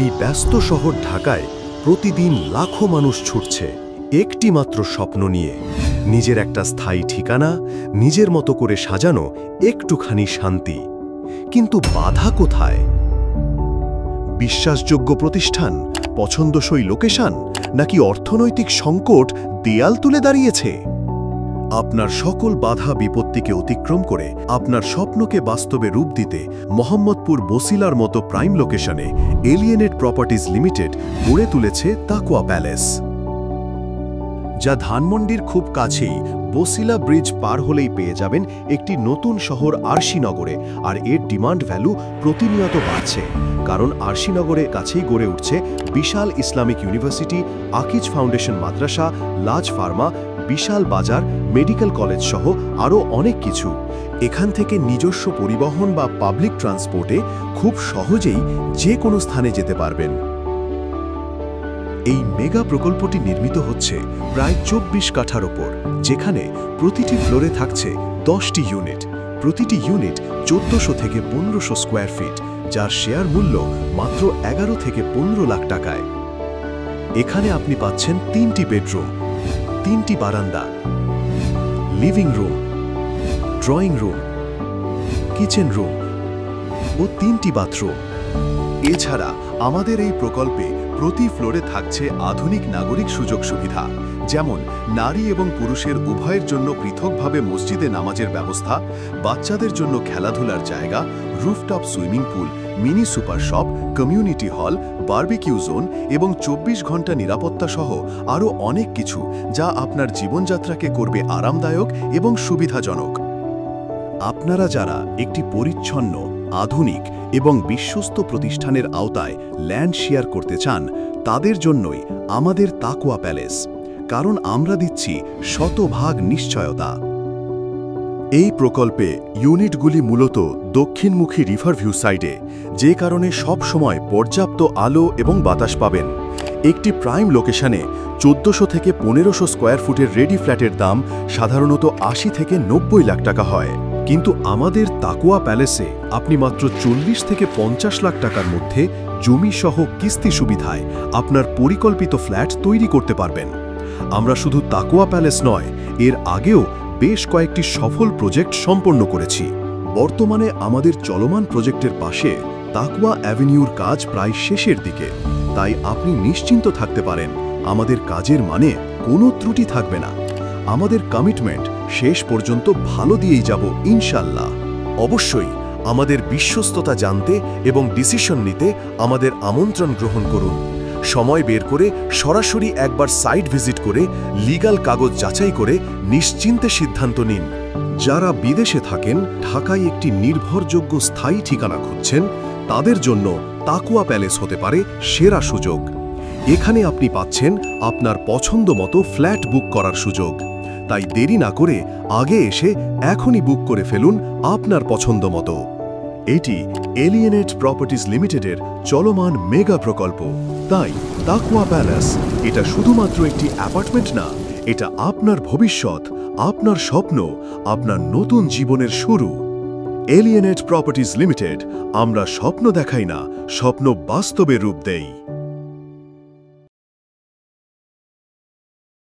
এই ব্যস্ত শহর ঢাকায় প্রতিদিন লাখো মানুষ ছুটছে একটি মাত্র স্বপ্ন নিয়ে, নিজের একটা স্থায়ী ঠিকানা, নিজের মতো করে সাজানো একটুখানি শান্তি। কিন্তু বাধা কোথায়? বিশ্বাসযোগ্য প্রতিষ্ঠান, পছন্দসই লোকেশন, নাকি অর্থনৈতিক সংকট দেয়াল তুলে দাঁড়িয়েছে? আপনার সকল বাধা বিপত্তিকে অতিক্রম করে আপনার স্বপ্নকে বাস্তবে রূপ দিতে মোহাম্মদপুর বসিলার মতো প্রাইম লোকেশনে এলিয়েনেট প্রপার্টিজ লিমিটেড গড়ে তুলেছে তাকওয়া প্যালেস, যা ধানমন্ডির খুব কাছেই। বসিলা ব্রিজ পার হলেই পেয়ে যাবেন একটি নতুন শহর আরশিনগরে, আর এর ডিমান্ড ভ্যালু প্রতিনিয়ত বাড়ছে, কারণ আরশিনগরের কাছেই গড়ে উঠছে বিশাল ইসলামিক ইউনিভার্সিটি, আকিজ ফাউন্ডেশন মাদ্রাসা, লাজ ফার্মা, বিশাল বাজার, মেডিকেল কলেজ সহ আরও অনেক কিছু। এখান থেকে নিজস্ব পরিবহন বা পাবলিক ট্রান্সপোর্টে খুব সহজেই যে কোনো স্থানে যেতে পারবেন। এই মেগা প্রকল্পটি নির্মিত হচ্ছে প্রায় 24 কাঠার ওপর, যেখানে প্রতিটি ফ্লোরে থাকছে 10টি ইউনিট। প্রতিটি ইউনিট 1400 থেকে 1500 স্কোয়ার ফিট, যার শেয়ার মূল্য মাত্র 11 থেকে 15 লাখ টাকায়। এখানে আপনি পাচ্ছেন 3টি বেডরুম, 3টি বারান্দা, living room, drawing room, kitchen room ও 3টি বাথরুম। এছাড়া আমাদের এই প্রকল্পে প্রতি ফ্লোরে থাকছে আধুনিক নাগরিক সুযোগ সুবিধা, যেমন নারী এবং পুরুষের উভয়ের জন্য পৃথকভাবে মসজিদে নামাজের ব্যবস্থা, বাচ্চাদের জন্য খেলাধুলার জায়গা, rooftop swimming pool, mini super shop, community hall, barbecue zone এবং 24 ঘন্টা নিরাপত্তা সহ আরও অনেক কিছু, যা আপনার জীবনযাত্রাকে করবে আরামদায়ক এবং সুবিধাজনক। আপনারা যারা একটি পরিচ্ছন্ন, আধুনিক এবং বিশ্বস্ত প্রতিষ্ঠানের আওতায় ল্যান্ড শেয়ার করতে চান, তাদের জন্যই আমাদের তাকওয়া প্যালেস, কারণ আমরা দিচ্ছি শতভাগ নিশ্চয়তা। এই প্রকল্পে ইউনিটগুলি মূলত দক্ষিণমুখী রিভারভিউ সাইডে, যে কারণে সব সময় পর্যাপ্ত আলো এবং বাতাস পাবেন। একটি প্রাইম লোকেশনে 1400 থেকে 1500 স্কোয়ার ফুটের রেডি ফ্ল্যাটের দাম সাধারণত 80 থেকে 90 লাখ টাকা হয়, কিন্তু আমাদের তাকওয়া প্যালেসে আপনি মাত্র 40 থেকে 50 লাখ টাকার মধ্যে জমি সহ কিস্তি সুবিধায় আপনার পরিকল্পিত ফ্ল্যাট তৈরি করতে পারবেন। আমরা শুধু তাকওয়া প্যালেস নয়, এর আগেও বেশ কয়েকটি সফল প্রজেক্ট সম্পন্ন করেছি। বর্তমানে আমাদের চলমান প্রজেক্টের পাশে তাকওয়া অ্যাভিনিউর কাজ প্রায় শেষের দিকে, তাই আপনি নিশ্চিন্ত থাকতে পারেন আমাদের কাজের মানে কোনো ত্রুটি থাকবে না। আমাদের কমিটমেন্ট শেষ পর্যন্ত ভালো দিয়েই যাব ইনশাল্লাহ। অবশ্যই আমাদের বিশ্বস্ততা জানতে এবং ডিসিশন নিতে আমাদের আমন্ত্রণ গ্রহণ করুন। সময় বের করে সরাসরি একবার সাইট ভিজিট করে লিগ্যাল কাগজ যাচাই করে নিশ্চিন্তে সিদ্ধান্ত নিন। যারা বিদেশে থাকেন, ঢাকায় একটি নির্ভরযোগ্য স্থায়ী ঠিকানা খুঁজছেন, তাদের জন্য তাকওয়া প্যালেস হতে পারে সেরা সুযোগ। এখানে আপনি পাচ্ছেন আপনার পছন্দ মতো ফ্ল্যাট বুক করার সুযোগ। তাই দেরি না করে আগে এসে এখনই বুক করে ফেলুন আপনার পছন্দ মতো। এটি এলিয়েনেট প্রপার্টিজ লিমিটেডের চলমান মেগা প্রকল্প। তাই তাকওয়া প্যালেস এটা শুধুমাত্র একটি অ্যাপার্টমেন্ট না, এটা আপনার ভবিষ্যৎ, আপনার স্বপ্ন, আপনার নতুন জীবনের শুরু। এলিয়েনেট প্রপার্টিজ লিমিটেড, আমরা স্বপ্ন দেখাই না, স্বপ্ন বাস্তবে রূপ দেই।